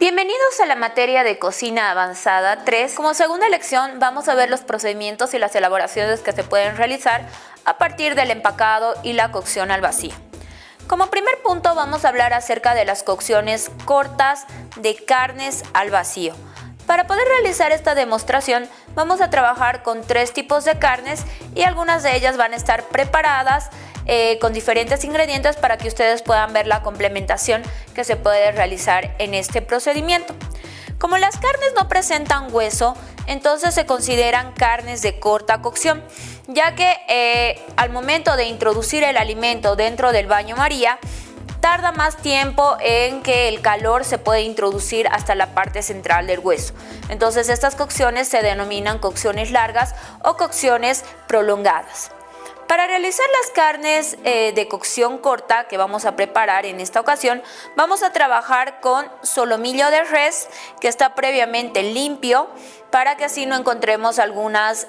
Bienvenidos a la materia de Cocina Avanzada 3. Como segunda lección vamos a ver los procedimientos y las elaboraciones que se pueden realizar a partir del empacado y la cocción al vacío. Como primer punto vamos a hablar acerca de las cocciones cortas de carnes al vacío. Para poder realizar esta demostración vamos a trabajar con 3 tipos de carnes y algunas de ellas van a estar preparadas con diferentes ingredientes para que ustedes puedan ver la complementación que se puede realizar en este procedimiento. Como las carnes no presentan hueso, entonces se consideran carnes de corta cocción, ya que al momento de introducir el alimento dentro del baño María, tarda más tiempo en que el calor se puede introducir hasta la parte central del hueso. Entonces estas cocciones se denominan cocciones largas o cocciones prolongadas. Para realizar las carnes de cocción corta que vamos a preparar en esta ocasión, vamos a trabajar con solomillo de res que está previamente limpio para que así no encontremos algunas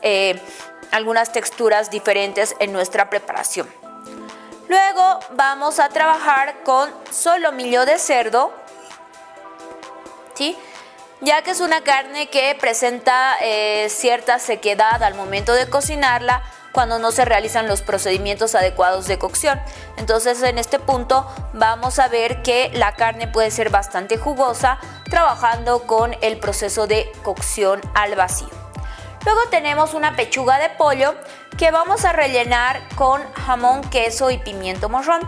texturas diferentes en nuestra preparación. Luego vamos a trabajar con solomillo de cerdo, ¿sí? Ya que es una carne que presenta cierta sequedad al momento de cocinarla cuando no se realizan los procedimientos adecuados de cocción. Entonces en este punto vamos a ver que la carne puede ser bastante jugosa trabajando con el proceso de cocción al vacío. Luego tenemos una pechuga de pollo que vamos a rellenar con jamón, queso y pimiento morrón.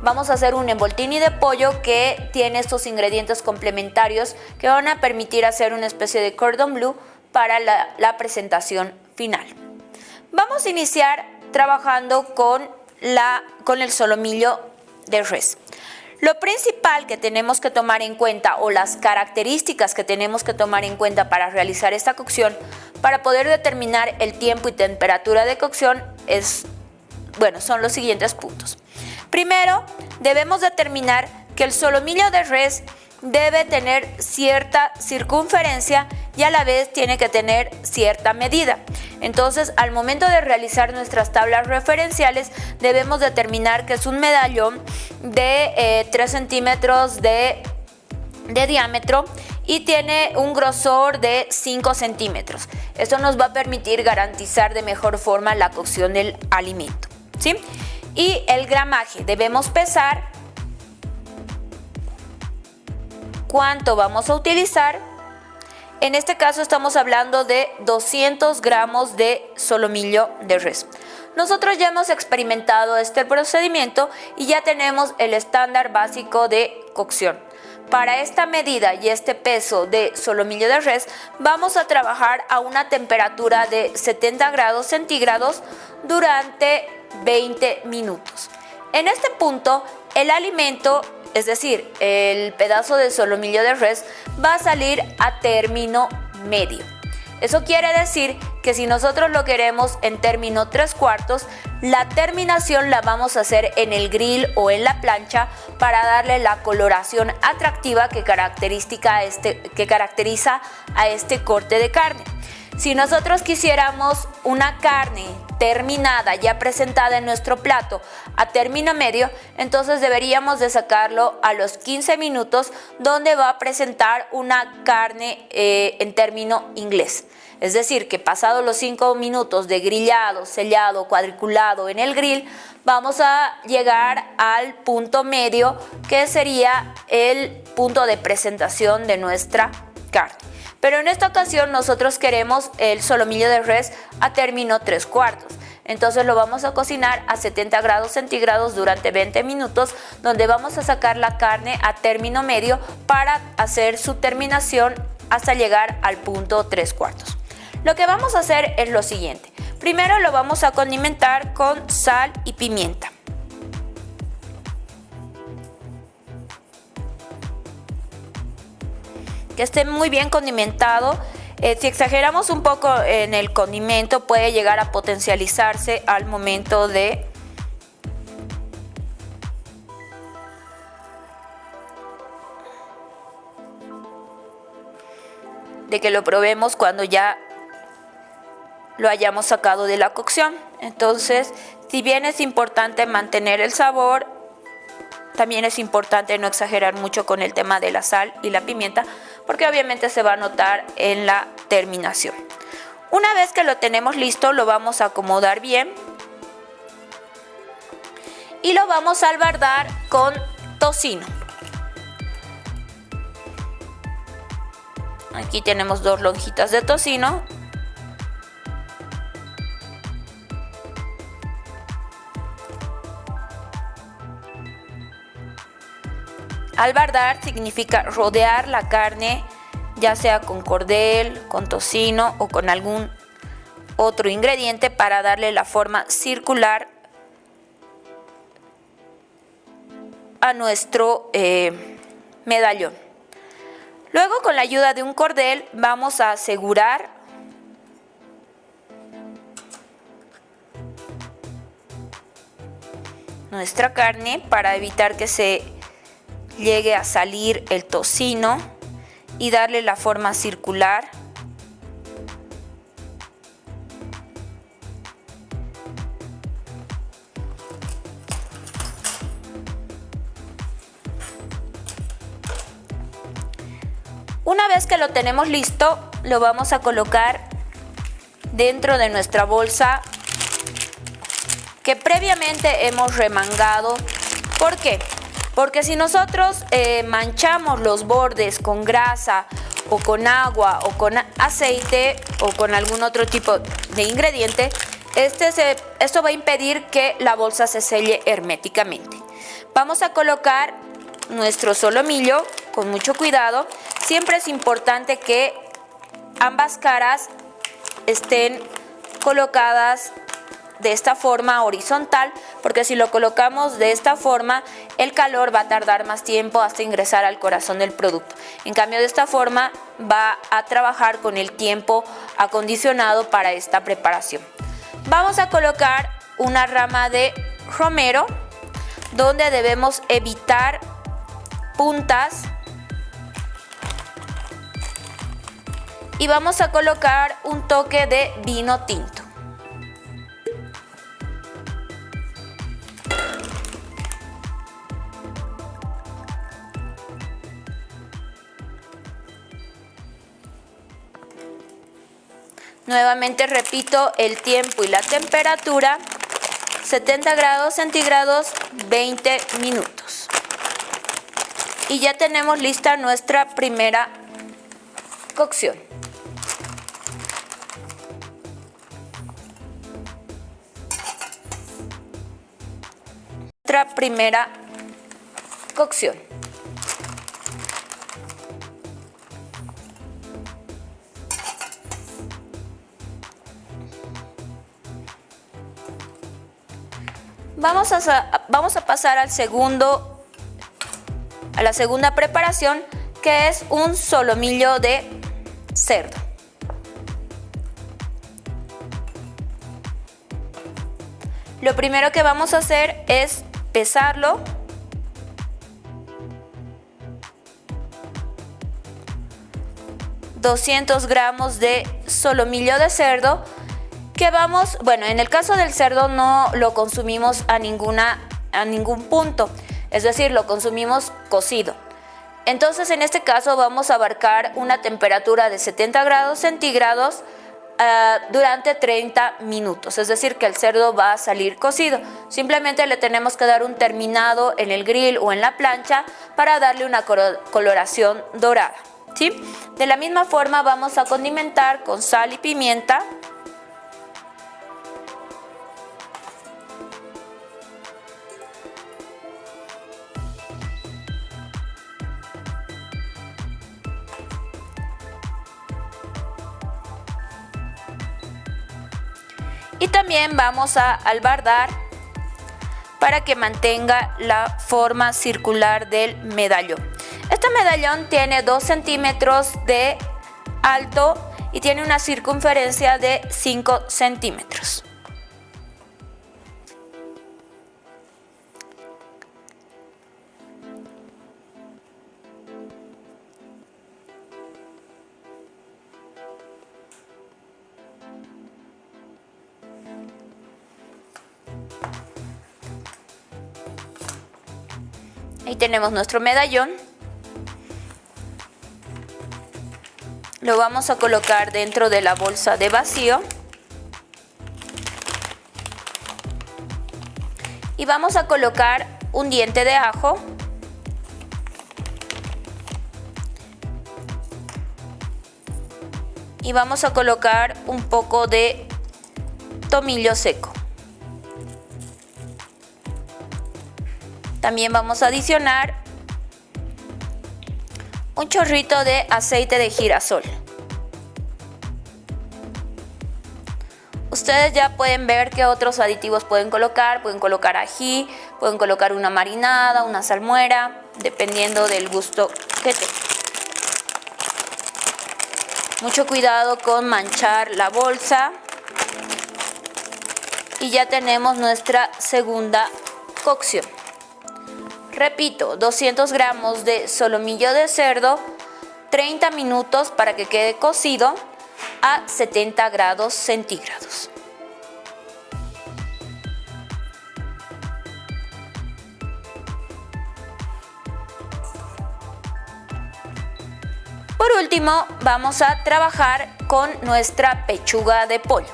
Vamos a hacer un envoltini de pollo que tiene estos ingredientes complementarios que van a permitir hacer una especie de cordon bleu para la presentación final. Vamos a iniciar trabajando con el solomillo de res. Lo principal que tenemos que tomar en cuenta o las características que tenemos que tomar en cuenta para realizar esta cocción, para poder determinar el tiempo y temperatura de cocción son los siguientes puntos. Primero, debemos determinar que el solomillo de res debe tener cierta circunferencia y a la vez tiene que tener cierta medida. Entonces, al momento de realizar nuestras tablas referenciales, debemos determinar que es un medallón de 3 centímetros de diámetro y tiene un grosor de 5 centímetros. Esto nos va a permitir garantizar de mejor forma la cocción del alimento, ¿sí? Y el gramaje, debemos pesar cuánto vamos a utilizar. En este caso estamos hablando de 200 gramos de solomillo de res. Nosotros ya hemos experimentado este procedimiento y ya tenemos el estándar básico de cocción. Para esta medida y este peso de solomillo de res vamos a trabajar a una temperatura de 70 grados centígrados durante 20 minutos. En este punto el alimento, es decir, el pedazo de solomillo de res va a salir a término medio. Eso quiere decir que si nosotros lo queremos en término 3/4, la terminación la vamos a hacer en el grill o en la plancha para darle la coloración atractiva que caracteriza a este corte de carne. Si nosotros quisiéramos una carne terminada, ya presentada en nuestro plato a término medio, entonces deberíamos de sacarlo a los 15 minutos donde va a presentar una carne en término inglés. Es decir, que pasados los 5 minutos de grillado, sellado, cuadriculado en el grill, vamos a llegar al punto medio, que sería el punto de presentación de nuestra carne. Pero en esta ocasión nosotros queremos el solomillo de res a término 3/4. Entonces lo vamos a cocinar a 70 grados centígrados durante 20 minutos, donde vamos a sacar la carne a término medio para hacer su terminación hasta llegar al punto 3/4. Lo que vamos a hacer es lo siguiente. Primero lo vamos a condimentar con sal y pimienta. Que esté muy bien condimentado. Si exageramos un poco en el condimento puede llegar a potencializarse al momento de que lo probemos cuando ya lo hayamos sacado de la cocción. Entonces, si bien es importante mantener el sabor, también es importante no exagerar mucho con el tema de la sal y la pimienta porque obviamente se va a notar en la terminación. Una vez que lo tenemos listo, lo vamos a acomodar bien y lo vamos a albardar con tocino. Aquí tenemos 2 lonjitas de tocino. Albardar significa rodear la carne, ya sea con cordel, con tocino o con algún otro ingrediente para darle la forma circular a nuestro medallón. Luego, con la ayuda de un cordel, vamos a asegurar nuestra carne para evitar que se llegue a salir el tocino y darle la forma circular. Una vez que lo tenemos listo, lo vamos a colocar dentro de nuestra bolsa que previamente hemos remangado. ¿Por qué? Porque si nosotros manchamos los bordes con grasa o con agua o con aceite o con algún otro tipo de ingrediente, esto va a impedir que la bolsa se selle herméticamente. Vamos a colocar nuestro solomillo con mucho cuidado. Siempre es importante que ambas caras estén colocadas de esta forma horizontal, porque si lo colocamos de esta forma, el calor va a tardar más tiempo hasta ingresar al corazón del producto. En cambio, de esta forma va a trabajar con el tiempo acondicionado para esta preparación. Vamos a colocar una rama de romero, donde debemos evitar puntas, y vamos a colocar un toque de vino tinto. Nuevamente repito el tiempo y la temperatura: 70 grados centígrados, 20 minutos. Y ya tenemos lista nuestra primera cocción. Nuestra primera cocción. Vamos a pasar a la segunda preparación, que es un solomillo de cerdo. Lo primero que vamos a hacer es pesarlo. $200 gramos de solomillo de cerdo, que en el caso del cerdo no lo consumimos a ningún punto, es decir, lo consumimos cocido. Entonces, en este caso vamos a abarcar una temperatura de 70 grados centígrados durante 30 minutos, es decir, que el cerdo va a salir cocido. Simplemente le tenemos que dar un terminado en el grill o en la plancha para darle una coloración dorada, ¿sí? De la misma forma vamos a condimentar con sal y pimienta. Y también vamos a albardar para que mantenga la forma circular del medallón. Este medallón tiene 2 centímetros de alto y tiene una circunferencia de 5 centímetros. Ahí tenemos nuestro medallón. Lo vamos a colocar dentro de la bolsa de vacío. Y vamos a colocar un diente de ajo. Y vamos a colocar un poco de tomillo seco. También vamos a adicionar un chorrito de aceite de girasol. Ustedes ya pueden ver qué otros aditivos pueden colocar ají, pueden colocar una marinada, una salmuera, dependiendo del gusto que tengan. Mucho cuidado con manchar la bolsa. Y ya tenemos nuestra segunda cocción. Repito, 200 gramos de solomillo de cerdo, 30 minutos para que quede cocido a 70 grados centígrados. Por último, vamos a trabajar con nuestra pechuga de pollo.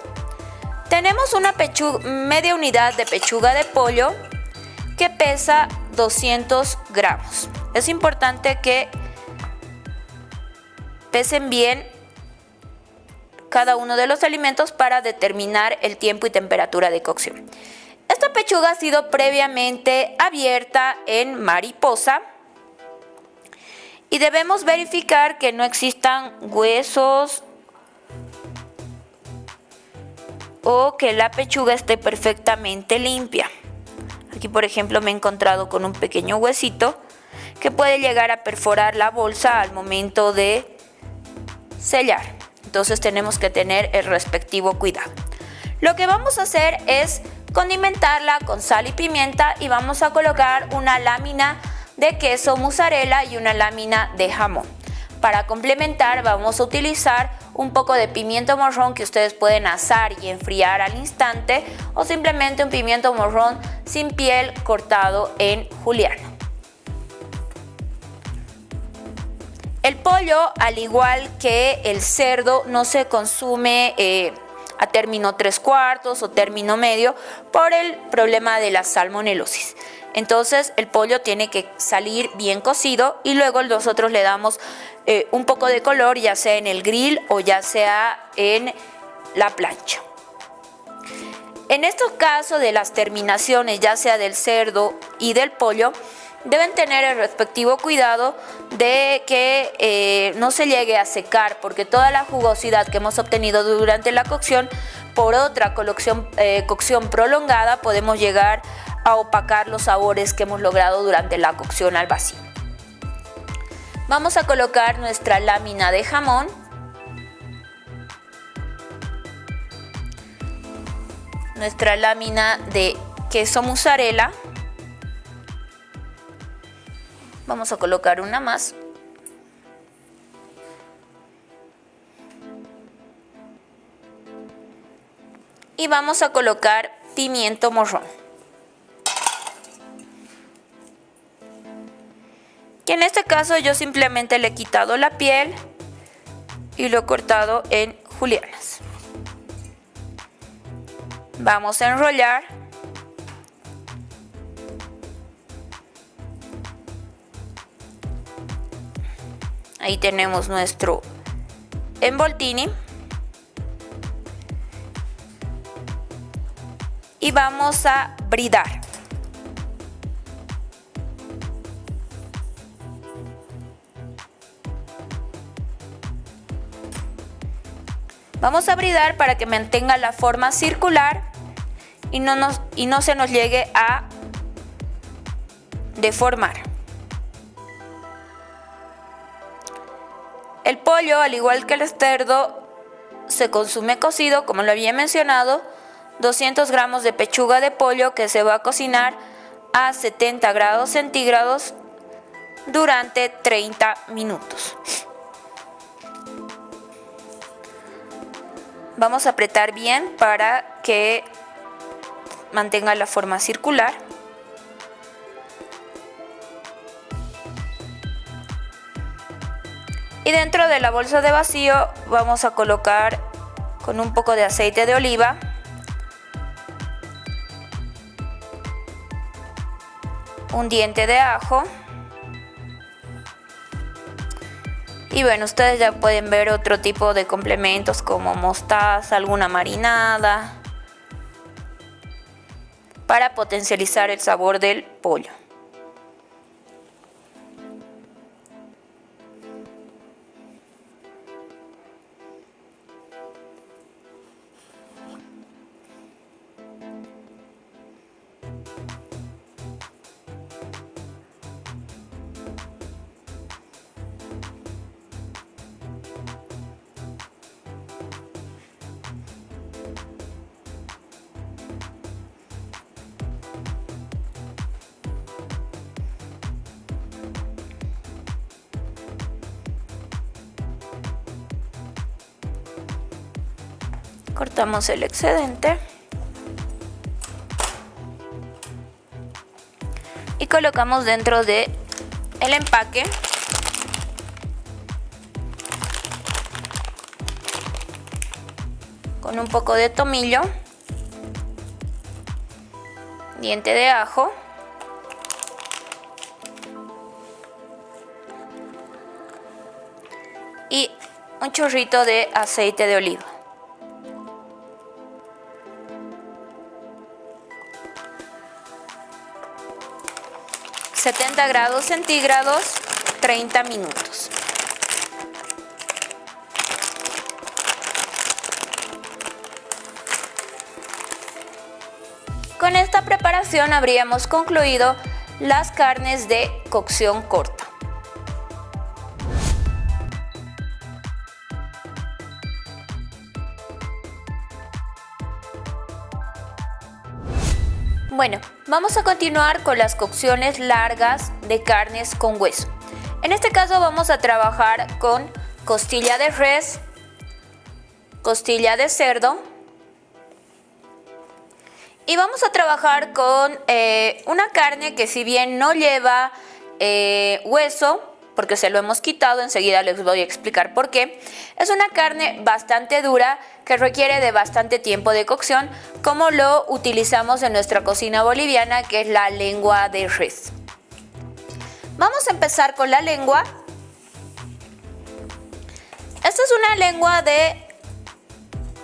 Tenemos una media unidad de pechuga de pollo que pesa 200 gramos. Es importante que pesen bien cada uno de los alimentos para determinar el tiempo y temperatura de cocción. Esta pechuga ha sido previamente abierta en mariposa y debemos verificar que no existan huesos o que la pechuga esté perfectamente limpia. Aquí, por ejemplo, me he encontrado con un pequeño huesito que puede llegar a perforar la bolsa al momento de sellar. Entonces tenemos que tener el respectivo cuidado. Lo que vamos a hacer es condimentarla con sal y pimienta y vamos a colocar una lámina de queso mozzarella y una lámina de jamón. Para complementar vamos a utilizar un poco de pimiento morrón que ustedes pueden asar y enfriar al instante o simplemente un pimiento morrón sin piel cortado en juliana. El pollo, al igual que el cerdo, no se consume a término 3/4 o término medio por el problema de la salmonelosis. Entonces el pollo tiene que salir bien cocido y luego nosotros le damos un poco de color, ya sea en el grill o ya sea en la plancha. En estos casos de las terminaciones, ya sea del cerdo y del pollo, deben tener el respectivo cuidado de que no se llegue a secar, porque toda la jugosidad que hemos obtenido durante la cocción, por otra cocción prolongada, podemos llegar a opacar los sabores que hemos logrado durante la cocción al vacío. Vamos a colocar nuestra lámina de jamón. Nuestra lámina de queso mozzarella. Vamos a colocar una más. Y vamos a colocar pimiento morrón. Y en este caso yo simplemente le he quitado la piel y lo he cortado en julianas. Vamos a enrollar. Ahí tenemos nuestro envoltini. Y vamos a bridar. Vamos a bridar para que mantenga la forma circular y no se nos llegue a deformar. El pollo, al igual que el cerdo, se consume cocido, como lo había mencionado. 200 gramos de pechuga de pollo que se va a cocinar a 70 grados centígrados durante 30 minutos. Vamos a apretar bien para que mantenga la forma circular. Y dentro de la bolsa de vacío vamos a colocar con un poco de aceite de oliva, un diente de ajo y bueno, ustedes ya pueden ver otro tipo de complementos como mostaza, alguna marinada para potencializar el sabor del pollo. Cortamos el excedente y colocamos dentro de el empaque con un poco de tomillo, diente de ajo, y un chorrito de aceite de oliva. °70, 30 minutos. Con esta preparación habríamos concluido las carnes de cocción corta. Bueno, vamos a continuar con las cocciones largas de carnes con hueso. En este caso vamos a trabajar con costilla de res, costilla de cerdo y vamos a trabajar con una carne que si bien no lleva hueso, porque se lo hemos quitado, enseguida les voy a explicar por qué. Es una carne bastante dura que requiere de bastante tiempo de cocción, como lo utilizamos en nuestra cocina boliviana, que es la lengua de res. Vamos a empezar con la lengua. Esta es una lengua de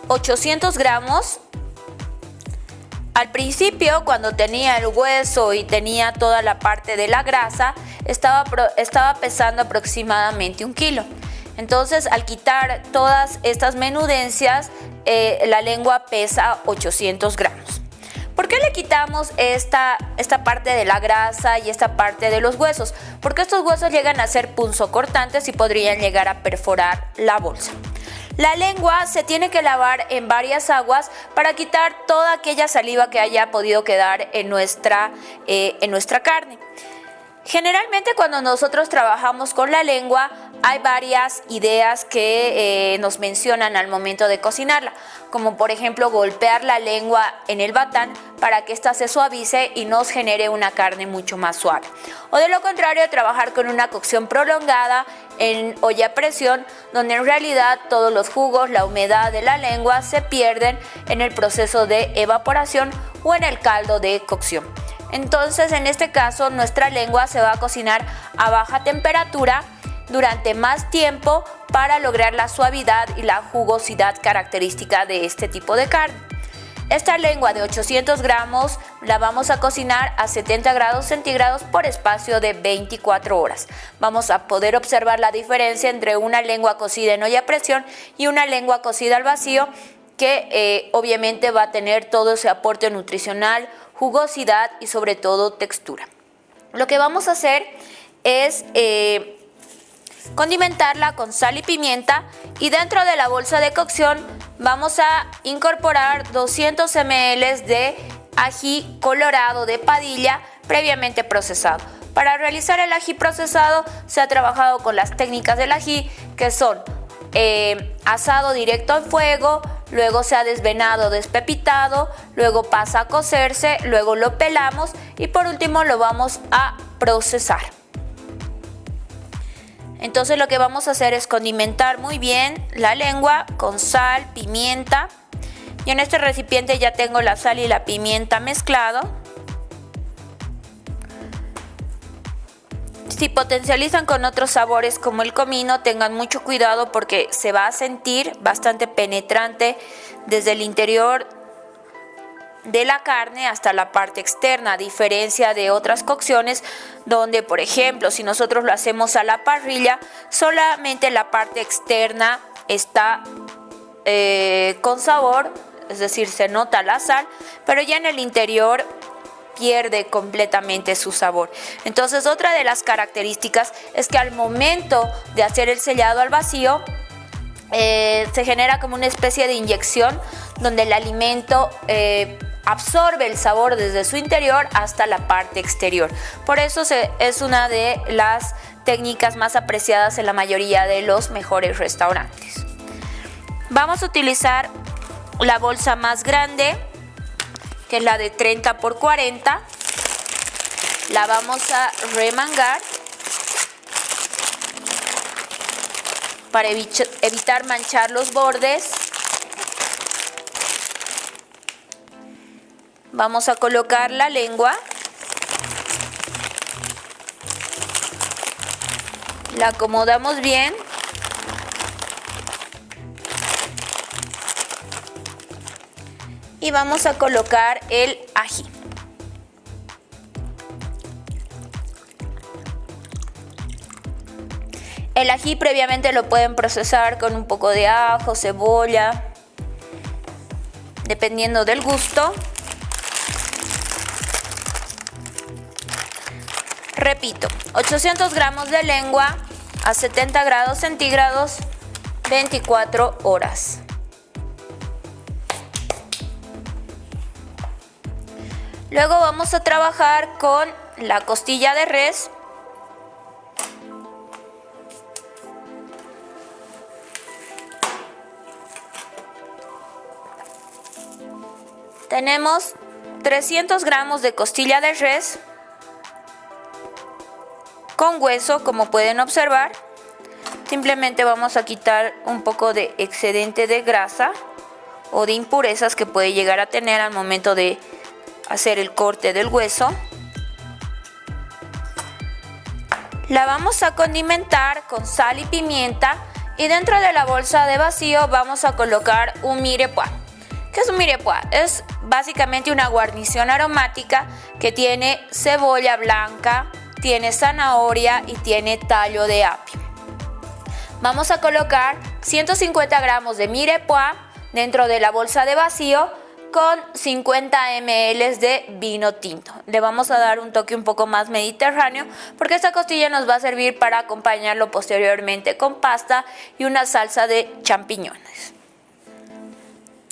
800 gramos. Al principio, cuando tenía el hueso y tenía toda la parte de la grasa, estaba pesando aproximadamente 1 kilo. Entonces, al quitar todas estas menudencias, la lengua pesa 800 gramos. ¿Por qué le quitamos esta parte de la grasa y esta parte de los huesos? Porque estos huesos llegan a ser punzocortantes y podrían llegar a perforar la bolsa. La lengua se tiene que lavar en varias aguas para quitar toda aquella saliva que haya podido quedar en nuestra carne. Generalmente cuando nosotros trabajamos con la lengua hay varias ideas que nos mencionan al momento de cocinarla, como por ejemplo golpear la lengua en el batán para que ésta se suavice y nos genere una carne mucho más suave. O de lo contrario, trabajar con una cocción prolongada en olla a presión, donde en realidad todos los jugos, la humedad de la lengua se pierden en el proceso de evaporación o en el caldo de cocción. Entonces, en este caso, nuestra lengua se va a cocinar a baja temperatura durante más tiempo para lograr la suavidad y la jugosidad característica de este tipo de carne. Esta lengua de 800 gramos la vamos a cocinar a 70 grados centígrados por espacio de 24 horas. Vamos a poder observar la diferencia entre una lengua cocida en olla a presión y una lengua cocida al vacío, que obviamente va a tener todo ese aporte nutricional, jugosidad y sobre todo textura. Lo que vamos a hacer es condimentarla con sal y pimienta, y dentro de la bolsa de cocción vamos a incorporar 200 ml de ají colorado de Padilla previamente procesado. Para realizar el ají procesado se ha trabajado con las técnicas del ají, que son asado directo al fuego, luego se ha desvenado, despepitado, luego pasa a cocerse, luego lo pelamos y por último lo vamos a procesar. Entonces lo que vamos a hacer es condimentar muy bien la lengua con sal, pimienta. Y en este recipiente ya tengo la sal y la pimienta mezclado. Si potencializan con otros sabores como el comino, tengan mucho cuidado porque se va a sentir bastante penetrante desde el interior de la carne hasta la parte externa, a diferencia de otras cocciones donde, por ejemplo, si nosotros lo hacemos a la parrilla, solamente la parte externa está con sabor, es decir, se nota la sal, pero ya en el interior pierde completamente su sabor. Entonces, otra de las características es que al momento de hacer el sellado al vacío, se genera como una especie de inyección donde el alimento absorbe el sabor desde su interior hasta la parte exterior. Por eso es una de las técnicas más apreciadas en la mayoría de los mejores restaurantes. Vamos a utilizar la bolsa más grande, que es la de 30 por 40. La vamos a remangar para evitar manchar los bordes. Vamos a colocar la lengua. La acomodamos bien. Y vamos a colocar el ají. El ají previamente lo pueden procesar con un poco de ajo, cebolla, dependiendo del gusto. Repito, 800 gramos de lengua a 70 grados centígrados, 24 horas. Luego vamos a trabajar con la costilla de res. Tenemos 300 gramos de costilla de res con hueso, como pueden observar. Simplemente vamos a quitar un poco de excedente de grasa o de impurezas que puede llegar a tener al momento de hacer el corte del hueso. La vamos a condimentar con sal y pimienta y dentro de la bolsa de vacío vamos a colocar un mirepoix. ¿Qué es un mirepoix? Es básicamente una guarnición aromática que tiene cebolla blanca, tiene zanahoria y tiene tallo de apio. Vamos a colocar 150 gramos de mirepoix dentro de la bolsa de vacío con 50 ml de vino tinto. Le vamos a dar un toque un poco más mediterráneo porque esta costilla nos va a servir para acompañarlo posteriormente con pasta y una salsa de champiñones.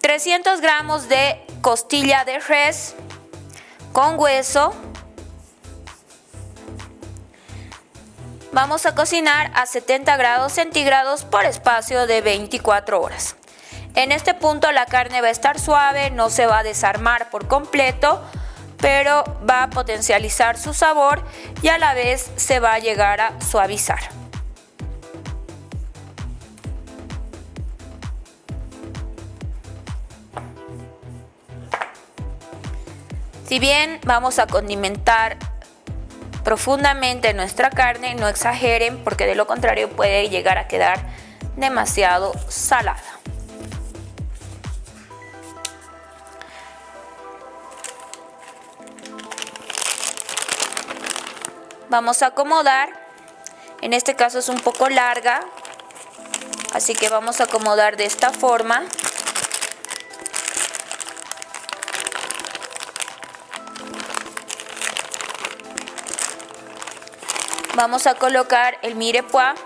300 gramos de costilla de res con hueso. Vamos a cocinar a 70 grados centígrados por espacio de 24 horas. En este punto la carne va a estar suave, no se va a desarmar por completo, pero va a potencializar su sabor y a la vez se va a llegar a suavizar. Si bien vamos a condimentar profundamente nuestra carne, no exageren porque de lo contrario puede llegar a quedar demasiado salada. Vamos a acomodar, en este caso es un poco larga, así que vamos a acomodar de esta forma. Vamos a colocar el mirepoix.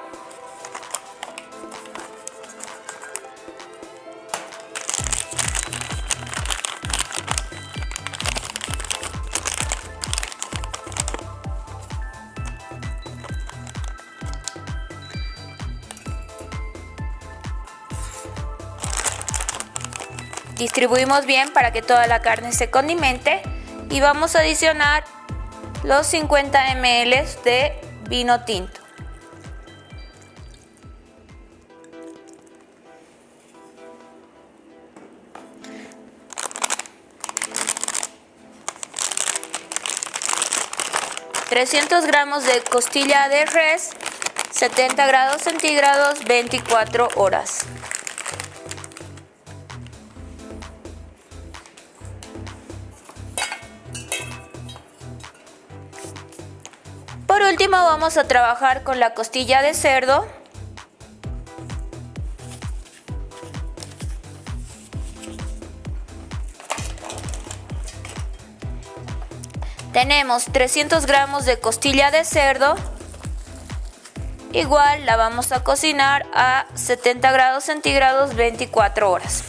Distribuimos bien para que toda la carne se condimente y vamos a adicionar los 50 ml de vino tinto. 300 gramos de costilla de res, 70 grados centígrados, 24 horas. Por último vamos a trabajar con la costilla de cerdo. Tenemos 300 gramos de costilla de cerdo. Igual la vamos a cocinar a 70 grados centígrados 24 horas.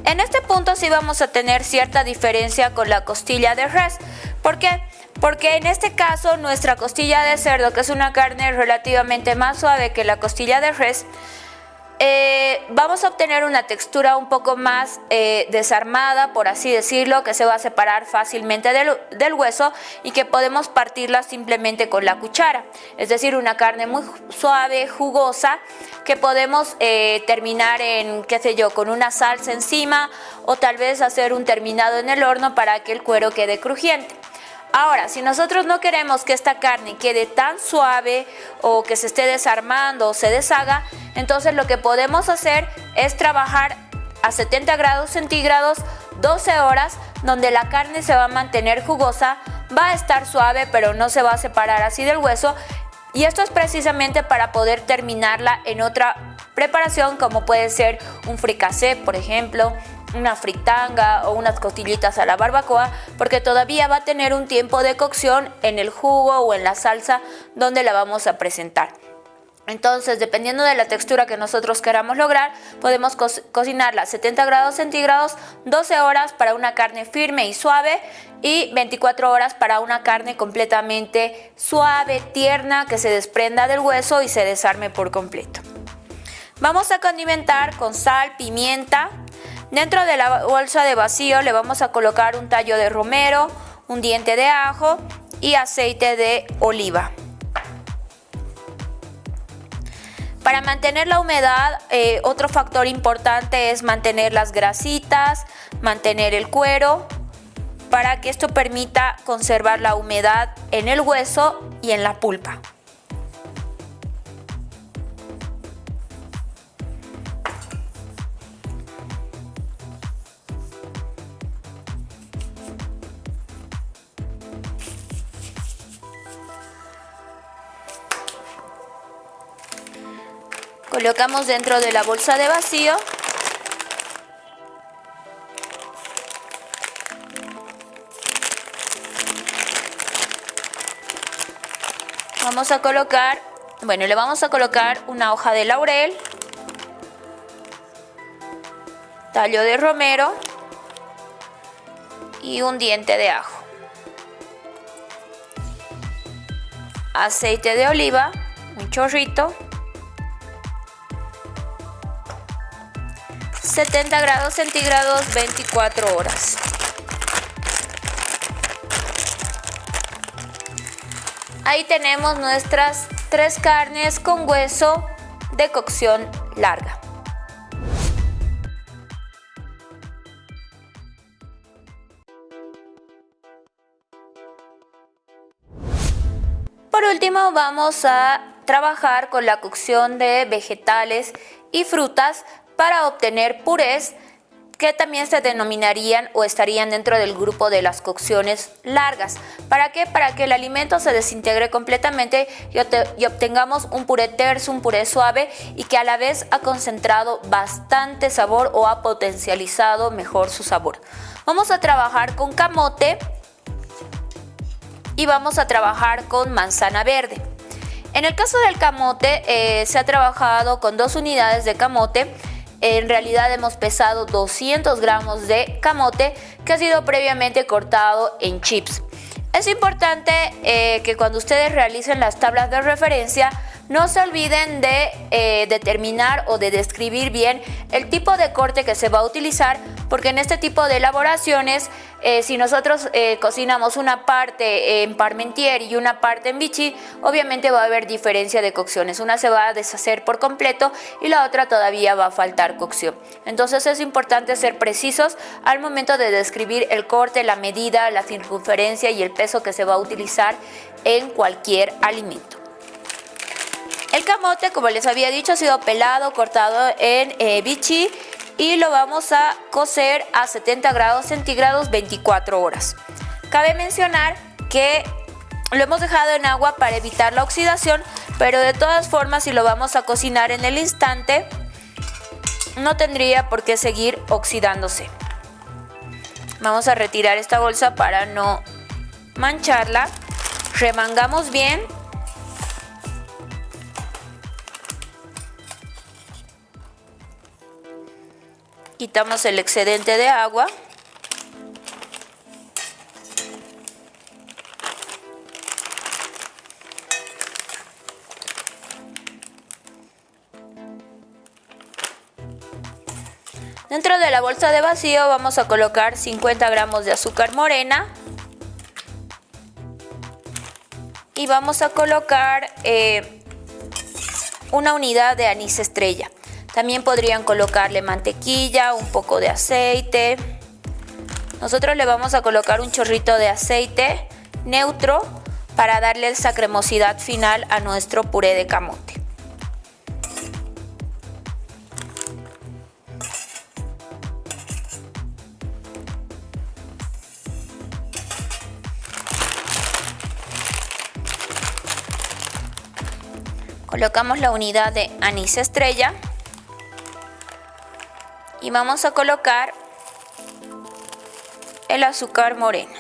En este punto sí vamos a tener cierta diferencia con la costilla de res. ¿Por qué? Porque en este caso nuestra costilla de cerdo, que es una carne relativamente más suave que la costilla de res, vamos a obtener una textura un poco más desarmada, por así decirlo, que se va a separar fácilmente del hueso y que podemos partirla simplemente con la cuchara. Es decir, una carne muy suave, jugosa, que podemos terminar en, qué sé yo, con una salsa encima o tal vez hacer un terminado en el horno para que el cuero quede crujiente. Ahora, si nosotros no queremos que esta carne quede tan suave o que se esté desarmando o se deshaga, entonces lo que podemos hacer es trabajar a 70 grados centígrados 12 horas, donde la carne se va a mantener jugosa, va a estar suave pero no se va a separar así del hueso, y esto es precisamente para poder terminarla en otra preparación, como puede ser un fricasé, por ejemplo, una fritanga o unas costillitas a la barbacoa, porque todavía va a tener un tiempo de cocción en el jugo o en la salsa donde la vamos a presentar. Entonces, dependiendo de la textura que nosotros queramos lograr, podemos cocinarla a 70 grados centígrados 12 horas para una carne firme y suave, y 24 horas para una carne completamente suave, tierna, que se desprenda del hueso y se desarme por completo. Vamos a condimentar con sal, pimienta. Dentro de la bolsa de vacío le vamos a colocar un tallo de romero, un diente de ajo y aceite de oliva. Para mantener la humedad, otro factor importante es mantener las grasitas, mantener el cuero, para que esto permita conservar la humedad en el hueso y en la pulpa. Colocamos dentro de la bolsa de vacío. Vamos a colocar, le vamos a colocar una hoja de laurel, tallo de romero y un diente de ajo. Aceite de oliva, un chorrito. 70 grados centígrados 24 horas. Ahí tenemos nuestras 3 carnes con hueso de cocción larga. Por último, vamos a trabajar con la cocción de vegetales y frutas para obtener purés, que también se denominarían o estarían dentro del grupo de las cocciones largas. ¿Para qué? Para que el alimento se desintegre completamente y obtengamos un puré terso, un puré suave, y que a la vez ha concentrado bastante sabor o ha potencializado mejor su sabor. Vamos a trabajar con camote y vamos a trabajar con manzana verde. En el caso del camote, se ha trabajado con 2 unidades de camote. En realidad hemos pesado 200 gramos de camote que ha sido previamente cortado en chips. Es importante que cuando ustedes realicen las tablas de referencia no se olviden de determinar o de describir bien el tipo de corte que se va a utilizar, porque en este tipo de elaboraciones Si nosotros cocinamos una parte en Parmentier y una parte en Vichy, obviamente va a haber diferencia de cocciones. Una se va a deshacer por completo y la otra todavía va a faltar cocción. Entonces es importante ser precisos al momento de describir el corte, la medida, la circunferencia y el peso que se va a utilizar en cualquier alimento. El camote, como les había dicho, ha sido pelado, cortado en Vichy y lo vamos a cocer a 70 grados centígrados 24 horas. Cabe mencionar que lo hemos dejado en agua para evitar la oxidación, pero de todas formas, si lo vamos a cocinar en el instante, no tendría por qué seguir oxidándose. Vamos a retirar esta bolsa para no mancharla. Remangamos bien. Quitamos el excedente de agua. Dentro de la bolsa de vacío vamos a colocar 50 gramos de azúcar morena. Y vamos a colocar una unidad de anís estrella. También podrían colocarle mantequilla, un poco de aceite. Nosotros le vamos a colocar un chorrito de aceite neutro para darle esa cremosidad final a nuestro puré de camote. Colocamos la unidad de anís estrella. Y vamos a colocar el azúcar moreno.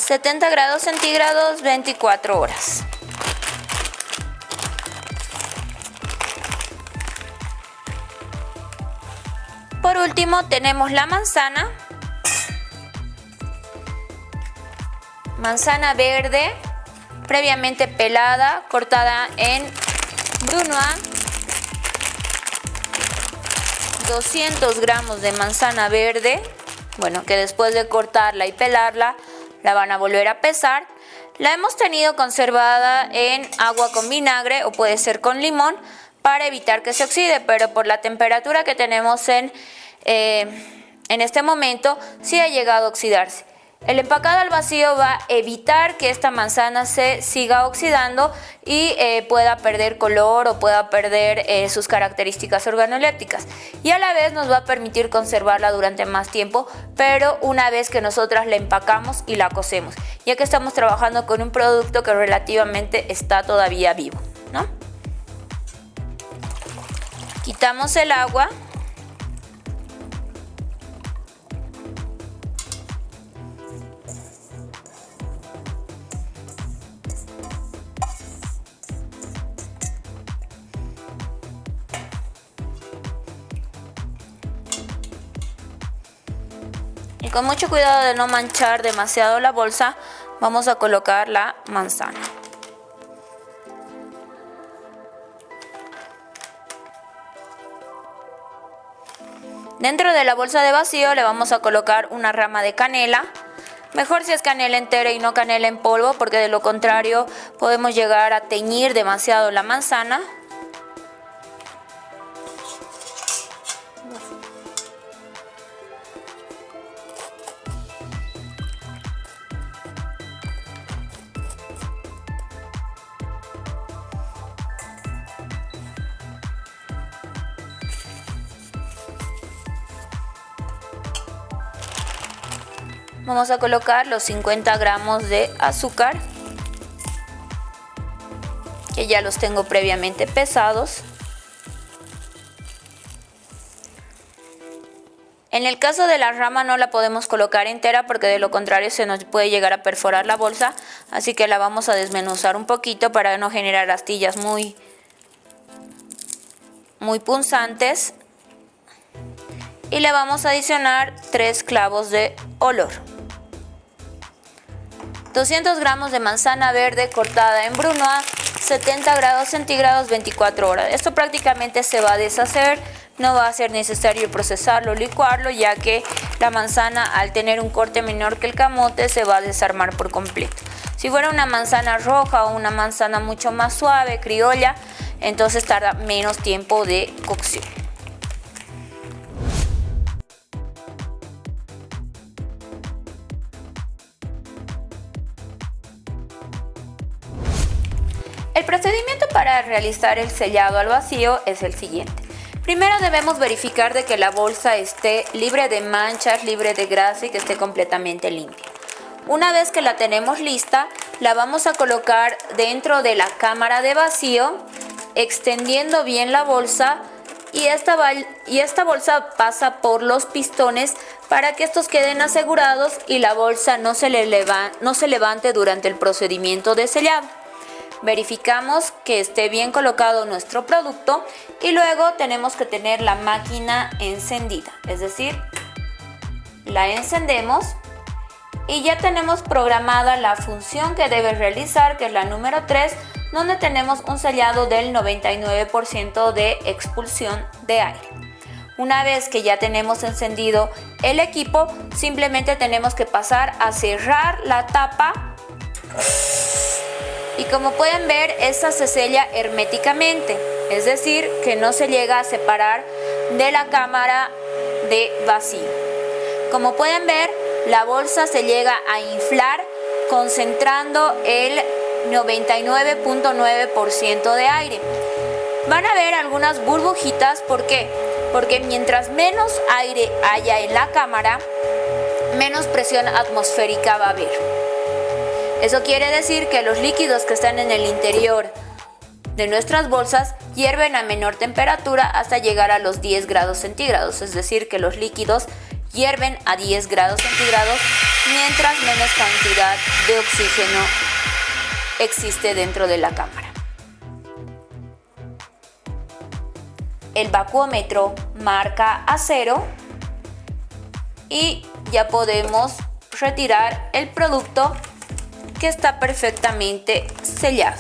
...70 grados centígrados, 24 horas. Por último tenemos la manzana verde, previamente pelada, cortada en brunoise. 200 gramos de manzana verde, bueno, que después de cortarla y pelarla, la van a volver a pesar. La hemos tenido conservada en agua con vinagre o puede ser con limón para evitar que se oxide, pero por la temperatura que tenemos en este momento, sí ha llegado a oxidarse. El empacado al vacío va a evitar que esta manzana se siga oxidando y pueda perder color o pueda perder sus características organolépticas. Y a la vez nos va a permitir conservarla durante más tiempo, pero una vez que nosotras la empacamos y la cocemos, ya que estamos trabajando con un producto que relativamente está todavía vivo, ¿no? Quitamos el agua. Y con mucho cuidado de no manchar demasiado la bolsa, vamos a colocar la manzana. Dentro de la bolsa de vacío le vamos a colocar una rama de canela. Mejor si es canela entera y no canela en polvo, porque de lo contrario podemos llegar a teñir demasiado la manzana. Vamos a colocar los 50 gramos de azúcar, que ya los tengo previamente pesados. En el caso de la rama no la podemos colocar entera porque de lo contrario se nos puede llegar a perforar la bolsa, así que la vamos a desmenuzar un poquito para no generar astillas muy muy punzantes y le vamos a adicionar 3 clavos de olor. 200 gramos de manzana verde cortada en brunoise, 70 grados centígrados, 24 horas. Esto prácticamente se va a deshacer, no va a ser necesario procesarlo o licuarlo, ya que la manzana, al tener un corte menor que el camote, se va a desarmar por completo. Si fuera una manzana roja o una manzana mucho más suave, criolla, entonces tarda menos tiempo de cocción. El procedimiento para realizar el sellado al vacío es el siguiente. Primero debemos verificar de que la bolsa esté libre de manchas, libre de grasa y que esté completamente limpia. Una vez que la tenemos lista, la vamos a colocar dentro de la cámara de vacío, extendiendo bien la bolsa, y esta bolsa pasa por los pistones para que estos queden asegurados y la bolsa no se levante durante el procedimiento de sellado. Verificamos que esté bien colocado nuestro producto y luego tenemos que tener la máquina encendida, es decir, la encendemos y ya tenemos programada la función que debe realizar, que es la número 3, donde tenemos un sellado del 99% de expulsión de aire. Una vez que ya tenemos encendido el equipo, simplemente tenemos que pasar a cerrar la tapa. Y como pueden ver, esta se sella herméticamente, es decir, que no se llega a separar de la cámara de vacío. Como pueden ver, la bolsa se llega a inflar concentrando el 99.9% de aire. Van a ver algunas burbujitas, ¿por qué? Porque mientras menos aire haya en la cámara, menos presión atmosférica va a haber. Eso quiere decir que los líquidos que están en el interior de nuestras bolsas hierven a menor temperatura hasta llegar a los 10 grados centígrados. Es decir, que los líquidos hierven a 10 grados centígrados mientras menos cantidad de oxígeno existe dentro de la cámara. El vacuómetro marca a 0 y ya podemos retirar el producto, que está perfectamente sellado.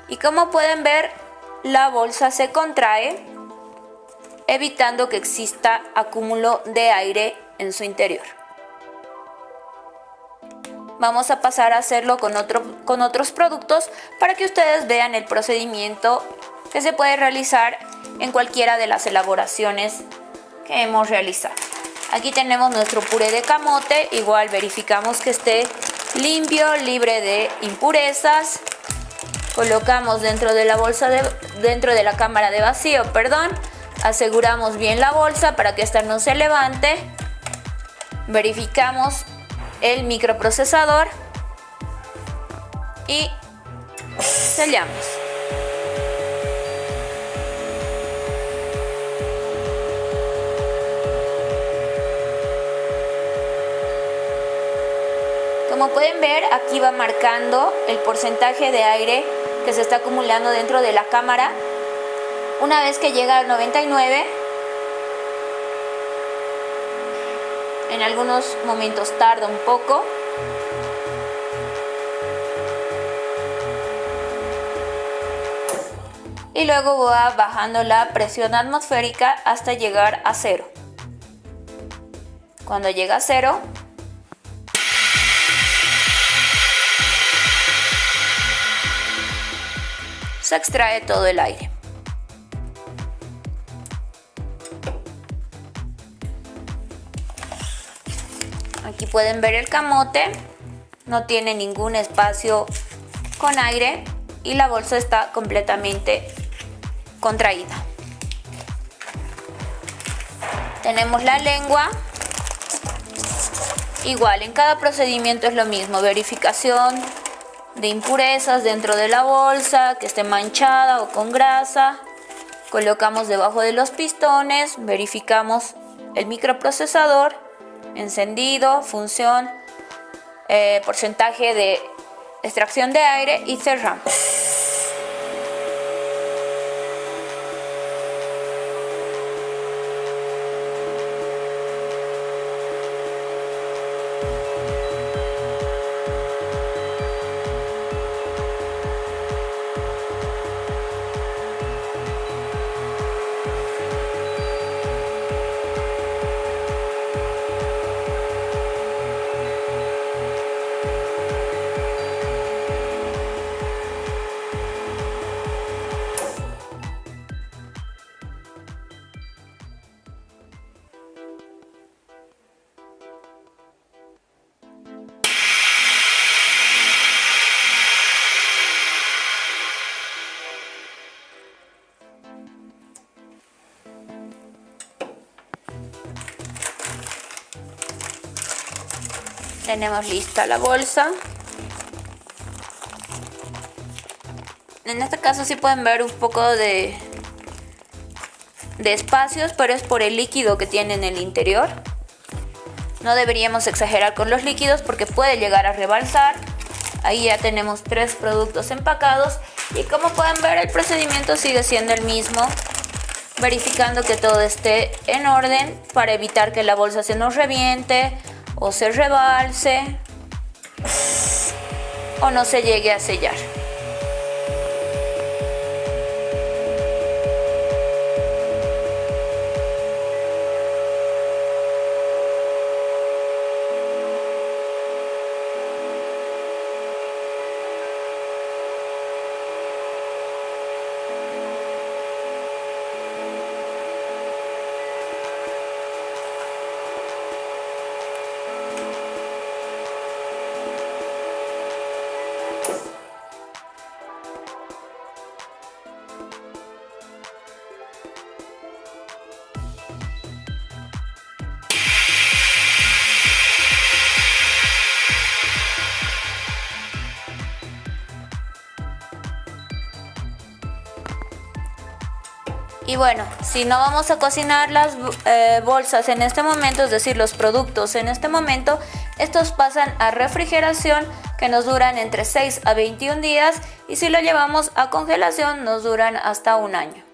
Y como pueden ver, la bolsa se contrae, evitando que exista acúmulo de aire en su interior. Vamos a pasar a hacerlo con otros productos para que ustedes vean el procedimiento que se puede realizar en cualquiera de las elaboraciones que hemos realizado. Aquí tenemos nuestro puré de camote, igual verificamos que esté limpio, libre de impurezas. Colocamos dentro de la cámara de vacío, aseguramos bien la bolsa para que esta no se levante. Verificamos el microprocesador y sellamos. Como pueden ver, aquí va marcando el porcentaje de aire que se está acumulando dentro de la cámara. Una vez que llega al 99, en algunos momentos tarda un poco. Y luego va bajando la presión atmosférica hasta llegar a 0. Cuando llega a 0, se extrae todo el aire. Aquí pueden ver el camote, no tiene ningún espacio con aire y la bolsa está completamente contraída. Tenemos la lengua. Igual, en cada procedimiento es lo mismo, verificación de impurezas dentro de la bolsa, que esté manchada o con grasa. Colocamos debajo de los pistones, verificamos el microprocesador, encendido, función, porcentaje de extracción de aire y cerramos. Tenemos lista la bolsa. En este caso sí pueden ver un poco de espacios, pero es por el líquido que tiene en el interior. No deberíamos exagerar con los líquidos porque puede llegar a rebalsar. Ahí ya tenemos 3 productos empacados y como pueden ver el procedimiento sigue siendo el mismo, verificando que todo esté en orden para evitar que la bolsa se nos reviente o se rebalse o no se llegue a sellar. Y bueno, si no vamos a cocinar las bolsas en este momento, es decir, los productos en este momento, estos pasan a refrigeración que nos duran entre 6 a 21 días y si lo llevamos a congelación nos duran hasta 1 año.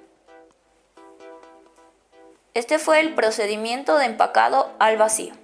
Este fue el procedimiento de empacado al vacío.